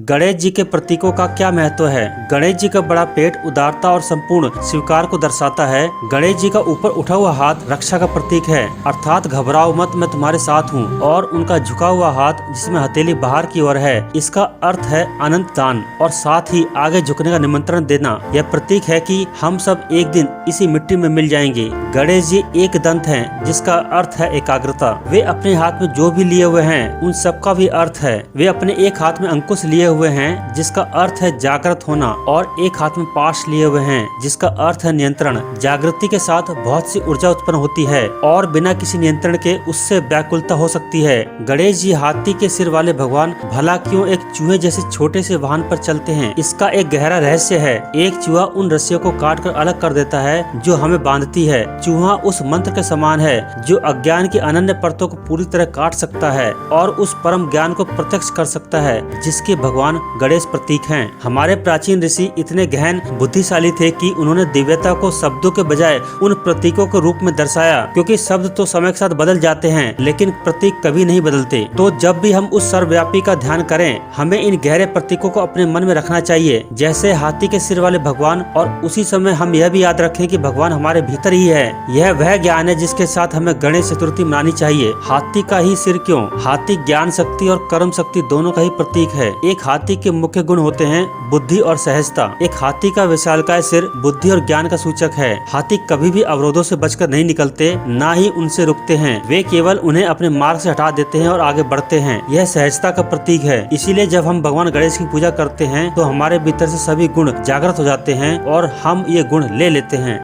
गणेश जी के प्रतीकों का क्या महत्व है। गणेश जी का बड़ा पेट उदारता और संपूर्ण स्वीकार को दर्शाता है। गणेश जी का ऊपर उठा हुआ हाथ रक्षा का प्रतीक है, अर्थात घबराओ मत, मैं तुम्हारे साथ हूँ। और उनका झुका हुआ हाथ जिसमें हथेली बाहर की ओर है, इसका अर्थ है अनंत दान और साथ ही आगे झुकने का निमंत्रण देना। यह प्रतीक है कि हम सब एक दिन इसी मिट्टी में मिल जाएंगे। गणेश जी एक दंत हैं, जिसका अर्थ है एकाग्रता। वे अपने हाथ में जो भी लिए हुए हैं उन सब का भी अर्थ है। वे अपने एक हाथ में अंकुश लिए हुए हैं, जिसका अर्थ है जागृत होना, और एक हाथ में पाश लिए हुए हैं, जिसका अर्थ है नियंत्रण। जागृति के साथ बहुत सी ऊर्जा उत्पन्न होती है और बिना किसी नियंत्रण के उससे व्याकुलता हो सकती है। गणेश जी हाथी के सिर वाले भगवान भला क्यों एक चूहे जैसे छोटे से वाहन पर चलते हैं, इसका एक गहरा रहस्य है। एक चूहा उन रस्सियों को काट कर अलग कर देता है जो हमें बांधती है। चूहा उस मंत्र के समान है जो अज्ञान की अनन्य परतों को पूरी तरह काट सकता है और उस परम ज्ञान को प्रत्यक्ष कर सकता है, जिसके भगवान गणेश प्रतीक हैं। हमारे प्राचीन ऋषि इतने गहन बुद्धिशाली थे कि उन्होंने दिव्यता को शब्दों के बजाय उन प्रतीकों के रूप में दर्शाया, क्योंकि शब्द तो समय के साथ बदल जाते हैं लेकिन प्रतीक कभी नहीं बदलते। तो जब भी हम उस सर्वव्यापी का ध्यान करें, हमें इन गहरे प्रतीकों को अपने मन में रखना चाहिए, जैसे हाथी के सिर वाले भगवान। और उसी समय हम यह भी याद रखें कि भगवान हमारे भीतर ही है। यह वह ज्ञान है जिसके साथ हमें गणेश चतुर्थी मनानी चाहिए। हाथी का ही सिर क्यों? हाथी ज्ञान शक्ति और कर्म शक्ति दोनों का ही प्रतीक है। एक हाथी के मुख्य गुण होते हैं बुद्धि और सहजता। एक हाथी का विशालकाय सिर बुद्धि और ज्ञान का सूचक है। हाथी कभी भी अवरोधों से बचकर नहीं निकलते, ना ही उनसे रुकते हैं। वे केवल उन्हें अपने मार्ग से हटा देते हैं और आगे बढ़ते हैं। यह सहजता का प्रतीक है। इसीलिए जब हम भगवान गणेश की पूजा करते हैं तो हमारे भीतर से सभी गुण जागृत हो जाते हैं और हम ये गुण ले लेते हैं।